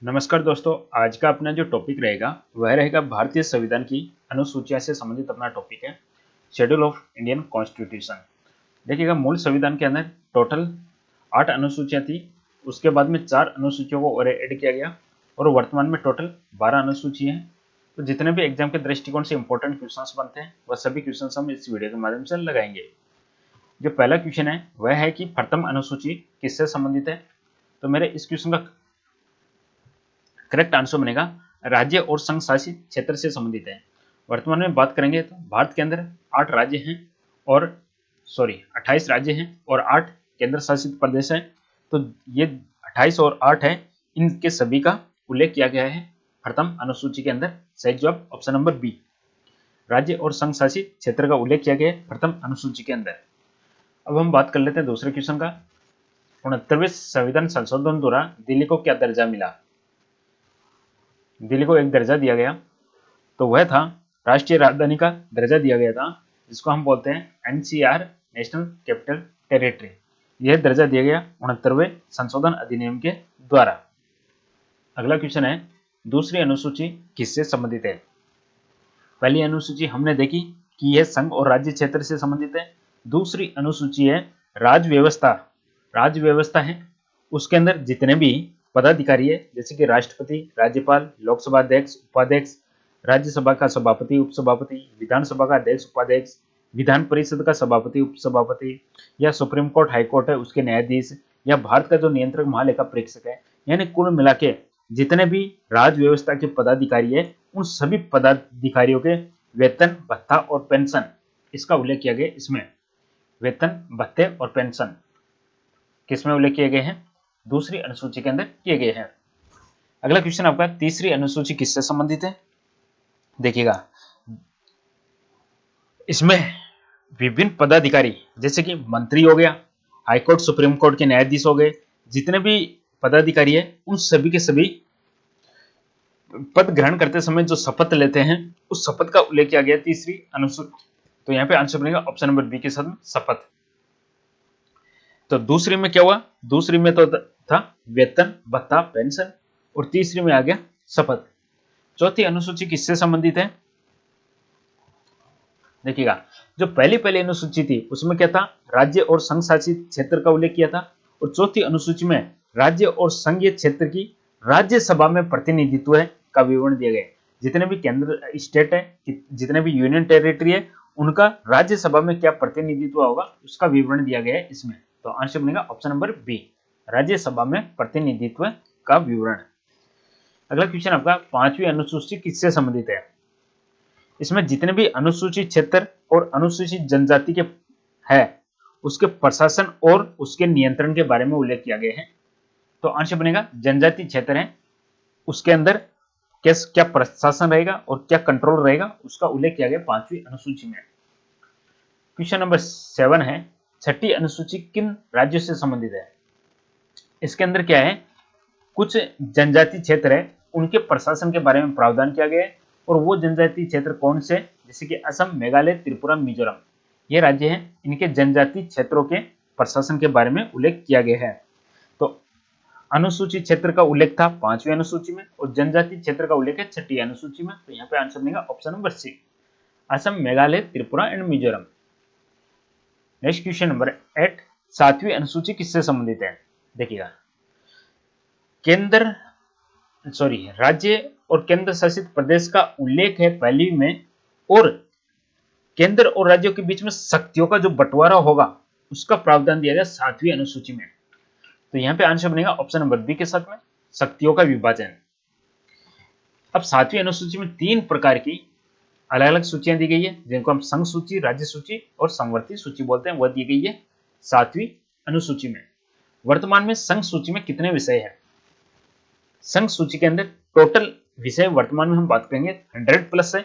नमस्कार दोस्तों, आज का अपना जो टॉपिक रहेगा वह रहेगा भारतीय संविधान की अनुसूचियां से संबंधित अपना टॉपिक है शेड्यूल ऑफ इंडियन कॉन्स्टिट्यूशन। देखिएगा, मूल संविधान के अंदर टोटल 8 अनुसूचियां थी। उसके बाद में 4 अनुसूचियों को और ऐड किया गया और वर्तमान में टोटल 12 अनुसूची हैं। तो जितने भी एग्जाम के दृष्टिकोण से इंपॉर्टेंट क्वेश्चंस बनते हैं वह सभी क्वेश्चंस हम इस वीडियो के माध्यम से लगाएंगे। जो पहला क्वेश्चन है वह है कि प्रथम अनुसूची किससे संबंधित है। तो मेरे इस क्वेश्चन का करेक्ट आंसर बनेगा राज्य और संघ शासित क्षेत्र से संबंधित है। वर्तमान में बात करेंगे तो भारत के अंदर 8 राज्य हैं और 28 राज्य हैं और 8 केंद्र शासित प्रदेश हैं। तो ये 28 और 8 है, इनके सभी का उल्लेख किया गया है प्रथम अनुसूची के अंदर। सही जवाब ऑप्शन नंबर बी, राज्य और संघ शासित क्षेत्र का उल्लेख किया गया है प्रथम अनुसूची के अंदर। अब हम बात कर लेते हैं दूसरे क्वेश्चन का। 69वें संविधान संशोधन द्वारा दिल्ली को क्या दर्जा मिला। दिल्ली को एक दर्जा दिया गया, तो वह था राष्ट्रीय राजधानी का दर्जा दिया गया था, जिसको हम बोलते हैं एनसीआर, नेशनल कैपिटल टेरिटरी। यह दर्जा दिया गया 69वें संशोधन अधिनियम के द्वारा। अगला क्वेश्चन है, दूसरी अनुसूची किससे संबंधित है। पहली अनुसूची हमने देखी कि यह संघ और राज्य क्षेत्र से संबंधित है। दूसरी अनुसूची है राज्य व्यवस्था। राज्य व्यवस्था है, उसके अंदर जितने भी पदाधिकारी है जैसे कि राष्ट्रपति, राज्यपाल, लोकसभा अध्यक्ष, उपाध्यक्ष, राज्यसभा का सभापति, उपसभापति, विधानसभा का अध्यक्ष, उपाध्यक्ष, विधान परिषद का सभापति, उपसभापति, या सुप्रीम कोर्ट, हाई कोर्ट है उसके न्यायाधीश, या भारत का जो नियंत्रक महालेखा परीक्षक है, यानी कुल मिला के जितने भी राज्य व्यवस्था के पदाधिकारी है उन सभी पदाधिकारियों के वेतन, भत्ता और पेंशन, इसका उल्लेख किया गया। इसमें वेतन, भत्ते और पेंशन किसमें उल्लेख किए गए हैं, दूसरी अनुसूची के अंदर किए गए हैं। अगला क्वेश्चन आपका, तीसरी अनुसूची किससे संबंधित है। देखिएगा, इसमें विभिन्न पदाधिकारी जैसे कि मंत्री हो गया, हाईकोर्ट सुप्रीम कोर्ट के न्यायाधीश हो गए, जितने भी पदाधिकारी है उन सभी के सभी पद ग्रहण करते समय जो शपथ लेते हैं उस शपथ का उल्लेख किया गया तीसरी अनुसूची। तो यहाँ पे आंसर बनेगा ऑप्शन नंबर बी के साथ में शपथ। तो दूसरी में क्या हुआ, दूसरी में तो था वेतन, भत्ता, पेंशन, और तीसरी में आ गया शपथ। चौथी अनुसूची किससे संबंधित है। देखिएगा, जो पहली अनुसूची थी उसमें क्या था, राज्य और संघ शासित क्षेत्र का उल्लेख किया था, और चौथी अनुसूची में राज्य और संघीय क्षेत्र की राज्यसभा में प्रतिनिधित्व है का विवरण दिया गया। जितने भी केंद्र स्टेट है, जितने भी यूनियन टेरिटरी है, उनका राज्यसभा में क्या प्रतिनिधित्व होगा उसका विवरण दिया गया है इसमें। तो आंसर बनेगा ऑप्शन नंबर बी, राज्यसभा में प्रतिनिधित्व का विवरण। अगला क्वेश्चन आपका, पांचवी अनुसूची किससे संबंधित है। इसमें जितने भी अनुसूचित क्षेत्र और अनुसूचित जनजाति के है उसके प्रशासन और उसके नियंत्रण के बारे में उल्लेख किया गया है। तो आंसर बनेगा जनजाति क्षेत्र है, उसके अंदर क्या प्रशासन रहेगा और क्या कंट्रोल रहेगा उसका उल्लेख किया गया पांचवी अनुसूची में। क्वेश्चन नंबर 7 है, छठी अनुसूची किन राज्यों से संबंधित है। इसके अंदर क्या है, कुछ जनजाति क्षेत्र है उनके प्रशासन के बारे में प्रावधान किया गया है, और वो जनजाति क्षेत्र कौन से, जैसे कि असम, मेघालय, त्रिपुरा, मिजोरम, ये राज्य हैं, इनके जनजाति क्षेत्रों के प्रशासन के बारे में उल्लेख किया गया है। तो अनुसूचित क्षेत्र का उल्लेख था पांचवी अनुसूची में और जनजाति क्षेत्र का उल्लेख है छठी अनुसूची में। तो यहाँ पे आंसर बनेगा option number C, Assam, Meghalaya, Tripura and Mizoram. Next question number 8, सातवीं अनुसूची किससे संबंधित है। देखिएगा, राज्य और केंद्र शासित प्रदेश का उल्लेख है पहली में, और केंद्र और राज्यों के बीच में शक्तियों का जो बंटवारा होगा उसका प्रावधान दिया गया सातवीं अनुसूची में। तो यहाँ पे आंसर बनेगा ऑप्शन नंबर बी के साथ में, शक्तियों का विभाजन। अब सातवीं अनुसूची में 3 प्रकार की अलग अलग सूचियां दी गई है, जिनको हम संघ सूची, राज्य सूची और समवर्ती सूची बोलते हैं, वह दी गई है सातवीं अनुसूची में। वर्तमान में संघ सूची में कितने विषय हैं। संघ सूची के अंदर टोटल विषय वर्तमान में हम बात करेंगे 100+ है,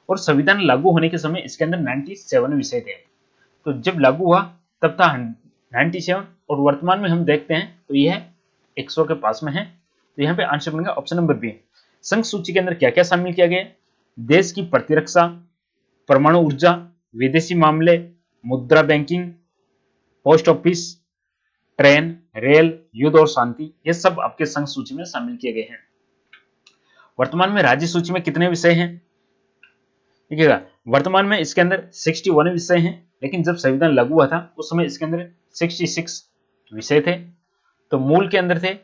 और संविधान लागू होने के समय इसके अंदर 97 विषय थे। तो जब लागू हुआ तब था 97, और वर्तमान में हम देखते हैं तो यह 100 के पास में है। तो यहाँ पे आंसर बनेगा ऑप्शन नंबर बी। संघ सूची के अंदर क्या क्या शामिल किया गया, देश की प्रतिरक्षा, परमाणु ऊर्जा, विदेशी मामले, मुद्रा banking, post office, train, rail, युद्ध और शांति, ये सब आपके संघ सूची में शामिल किए गए हैं। वर्तमान में राज्य सूची में कितने विषय हैं? देखिएगा, वर्तमान में इसके अंदर 61 विषय हैं, लेकिन जब संविधान लागू हुआ था उस समय इसके अंदर 66 विषय थे। तो मूल के अंदर थे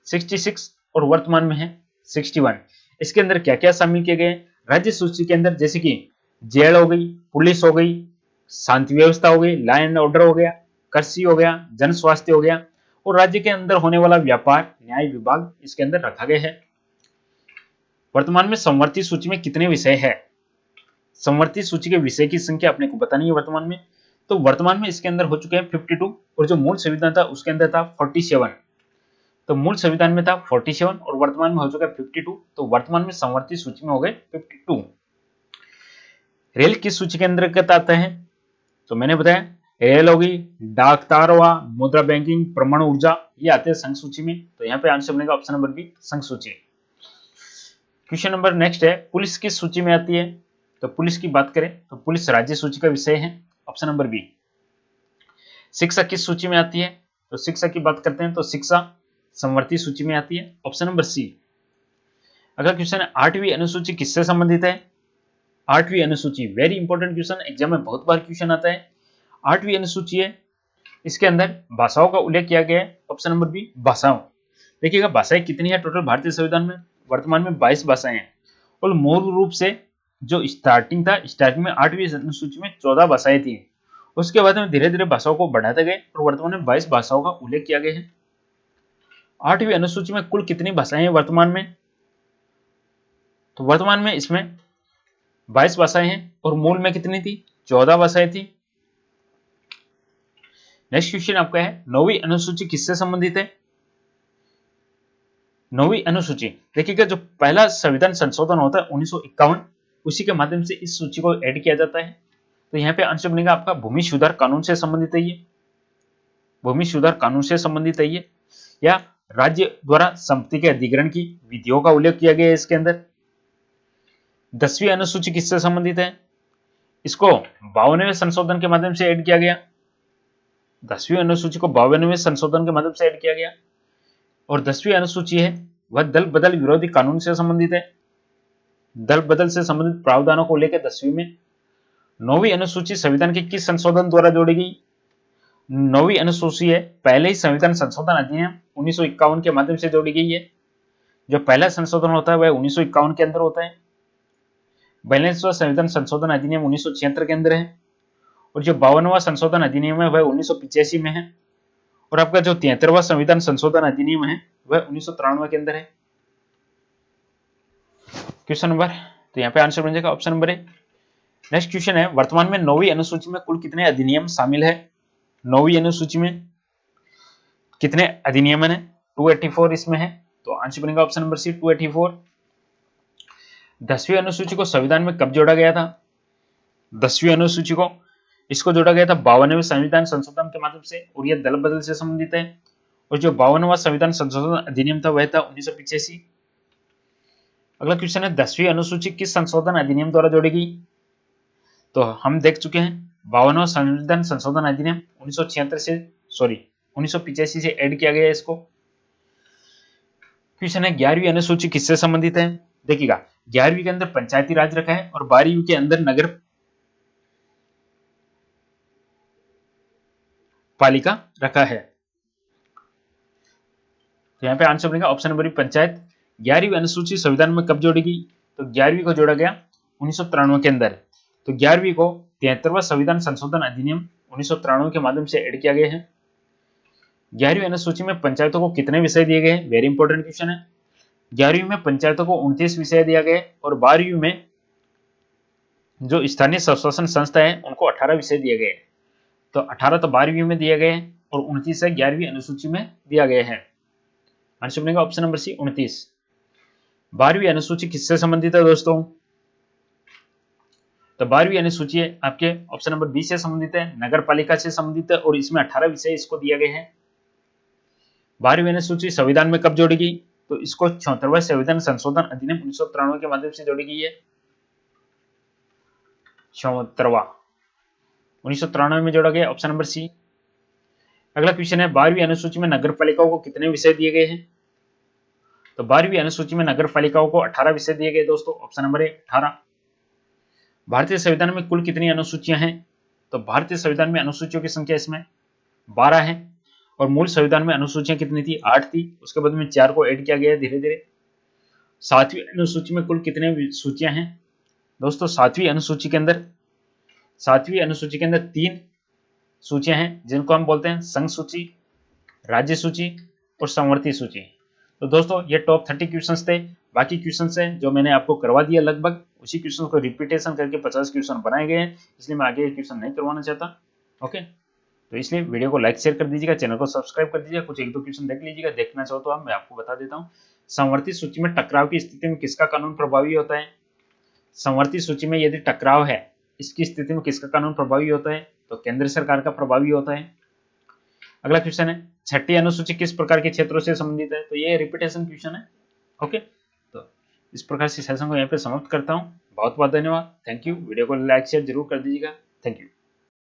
66 और वर्तमान में है 61। इसके अंदर क्या क्या शामिल किए गए? राज्य सूची के अंदर जैसे कि जेल हो गई, पुलिस हो गई, शांति व्यवस्था हो गई, लॉ एंड ऑर्डर हो गया, कृषि हो गया, जन स्वास्थ्य हो गया, और राज्य के अंदर होने वाला व्यापार न्याय विभाग इसके अंदर रखा गया है। वर्तमान में समवर्ती सूची में कितने विषय है? समवर्ती सूची के विषय की संख्या अपने को बतानी है वर्तमान में। तो वर्तमान में इसके अंदर हो चुके हैं 52, और जो मूल संविधान था उसके अंदर था 47। तो मूल संविधान में था 47 और वर्तमान में हो चुका है 52। तो वर्तमान में समवर्ती सूची में हो गए 52। रेल किस सूची के अंतर्गत आता है? तो मैंने बताया रेल होगी, डाक तार हुआ, मुद्रा बैंकिंग, परमाणु ऊर्जा, ये आते हैं संघ सूची में। तो यहाँ पे आंसर बनेगा ऑप्शन नंबर बी, संघ सूची। क्वेश्चन नंबर नेक्स्ट है, पुलिस किस सूची में आती है? तो पुलिस की बात करें तो पुलिस राज्य सूची का विषय है, ऑप्शन नंबर बी। शिक्षा किस सूची में आती है? तो शिक्षा की बात करते हैं तो शिक्षा समवर्ती सूची में आती है, ऑप्शन नंबर सी। अगला क्वेश्चन है, 8वीं अनुसूची किससे संबंधित है? 8वीं अनुसूची वेरी इंपॉर्टेंट क्वेश्चन, एग्जाम में बहुत बार क्वेश्चन आता है। 8वीं अनुसूची है, इसके अंदर भाषाओं का उल्लेख किया गया है, ऑप्शन नंबर बी भाषाओं। देखिएगा भाषाएं कितनी है टोटल भारतीय संविधान में? वर्तमान में 22 भाषाएं हैं, और मूल रूप से जो स्टार्टिंग था, स्टार्टिंग में 8वीं अनुसूची में 14 भाषाएं थी। उसके बाद में धीरे धीरे भाषाओं को बढ़ाते गए और वर्तमान में 22 भाषाओं का उल्लेख किया गया है। 8वीं अनुसूची में कुल कितनी भाषाएं हैं वर्तमान में? तो वर्तमान में इसमें 22 भाषाएं हैं, और मूल में कितनी थी? 14 भाषाएं थी। नेक्स्ट क्वेश्चन आपका है, 9वीं अनुसूची किससे संबंधित है? 9वीं अनुसूची देखिएगा, जो पहला संविधान संशोधन होता है 1951, उसी के माध्यम से इस सूची को ऐड किया जाता है। तो यहाँ पे आंसर बनेगा आपका भूमि सुधार कानून से संबंधित है ये, भूमि सुधार कानून से संबंधित है ये, या राज्य द्वारा संपत्ति के अधिग्रहण की विधियों का उल्लेख किया गया है इसके अंदर। 10वीं अनुसूची किससे संबंधित है? इसको 52वें संशोधन के माध्यम से ऐड किया गया। 10वीं अनुसूची को 52वें संशोधन के माध्यम से ऐड किया गया, और 10वीं अनुसूची है वह दल बदल विरोधी कानून से संबंधित है। दल बदल से संबंधित प्रावधानों को लेकर 10वीं में। 9वीं अनुसूची संविधान के किस संशोधन द्वारा जोड़ी गई? 9वीं अनुसूची है पहले ही संविधान संशोधन अधिनियम 1951 के माध्यम से जोड़ी गई है। जो पहला संशोधन होता है वह 1951 के अंदर होता है। 42वां संविधान संशोधन अधिनियम 1976 के अंदर है, और जो 52वां संशोधन अधिनियम है वह 1985 में है, और आपका जो 73वां संविधान संशोधन अधिनियम है वह 1993 के अंदर है। क्वेश्चन नंबर, तो यहाँ पे आंसर बन जाएगा option number A. Next question है, वर्तमान में 9वीं अनुसूची में कुल कितने अधिनियम शामिल है? 9वीं अनुसूची में कितने अधिनियम है? 284 इसमें है, तो आंसर बनेगा ऑप्शन नंबर सी 284। 10वीं अनुसूची को संविधान में कब जोड़ा गया था? 10वीं अनुसूची को इसको जोड़ा गया था 52वें संविधान संशोधन के माध्यम से, और यह दल बदल से संबंधित है। और जो 52वां संविधान संशोधन अधिनियम था वह था 1985। अगला क्वेश्चन है, 10वीं अनुसूची किस संशोधन अधिनियम द्वारा जोड़ी गई? तो हम देख चुके हैं 52वां संविधान संशोधन अधिनियम 1985 से ऐड किया गया इसको। क्वेश्चन है, 11वीं अनुसूची किससे संबंधित है? देखिएगा 11वीं के अंदर पंचायती राज रखा है, और 12वीं के अंदर नगर पालिका रखा है। तो यहाँ पे आंसर बनेगा ऑप्शन नंबर बी पंचायत। 11वीं अनुसूची संविधान में कब जोड़ी गई? तो 11वीं को जोड़ा गया 1993 के अंदर। तो 11वीं को 73वां संविधान संशोधन अधिनियम 1993 के माध्यम से ऐड किया गया है। 11वीं अनुसूची में पंचायतों को कितने विषय दिए गए हैं? वेरी इंपॉर्टेंट क्वेश्चन है। 11वीं में पंचायतों को 29 विषय दिया गया, और 12वीं में जो स्थानीय स्वशासन संस्था है उनको 18 विषय दिए गए। तो 18 तो 12वीं में दिए गए और 29 है 11वीं अनुसूची में दिया गया है। आंसर बनेगा ऑप्शन नंबर सी 29। 12वीं अनुसूची किससे संबंधित है दोस्तों? तो 12वीं अनुसूची है आपके ऑप्शन नंबर बी से संबंधित है, नगर पालिका से संबंधित है, और इसमें 18 विषय इसको दिए गए हैं। 12वीं अनुसूची संविधान में कब जोड़ी गई? तो इसको 76वां संविधान संशोधन अधिनियम 1993 के माध्यम से जोड़ी गई है। 76वां 1993 में जोड़ा गया, ऑप्शन नंबर सी। अगला क्वेश्चन है, 12वीं अनुसूची में नगर पालिकाओं को कितने विषय दिए गए हैं? तो 12वीं अनुसूची में नगर पालिकाओं को 18 विषय दिए गए दोस्तों, ऑप्शन नंबर ए 18। भारतीय संविधान में कुल कितनी अनुसूचियां हैं? तो भारतीय संविधान में अनुसूचियों की संख्या इसमें 12 है, और मूल संविधान में अनुसूचियां कितनी थी? 8 थी, उसके बाद में 4 को ऐड किया गया धीरे धीरे। 7वीं अनुसूची में कुल कितने सूचियां हैं? दोस्तों 7वीं अनुसूची के अंदर 3 सूचियां हैं, जिनको हम बोलते हैं संघ सूची, राज्य सूची और संवर्ती सूची। तो दोस्तों ये टॉप 30 क्वेश्चंस थे। बाकी क्वेश्चंस हैं जो मैंने आपको करवा दिया, लगभग उसी क्वेश्चन को रिपीटेशन करके 50 क्वेश्चन बनाए गए हैं, इसलिए मैं आगे क्वेश्चन नहीं करवाना चाहता। ओके, तो इसलिए वीडियो को लाइक शेयर कर दीजिएगा, चैनल को सब्सक्राइब कर दीजिएगा, कुछ 1-2 क्वेश्चन देख लीजिएगा, देखना चाहो तो आप मैं आपको बता देता हूँ। संवर्ती सूची में टकराव की स्थिति में किसका कानून प्रभावी होता है? संवर्ती सूची में यदि टकराव है, इसकी स्थिति में किसका कानून प्रभावी होता है? तो केंद्र सरकार का प्रभावी होता है। अगला क्वेश्चन है, 6ठी अनुसूची किस प्रकार के क्षेत्रों से संबंधित है? तो ये रिपीटेशन क्वेश्चन है। ओके, तो इस प्रकार से सेशन को यहाँ पे समाप्त करता हूँ। बहुत बहुत धन्यवाद, थैंक यू। वीडियो को लाइक शेयर जरूर कर दीजिएगा, थैंक यू।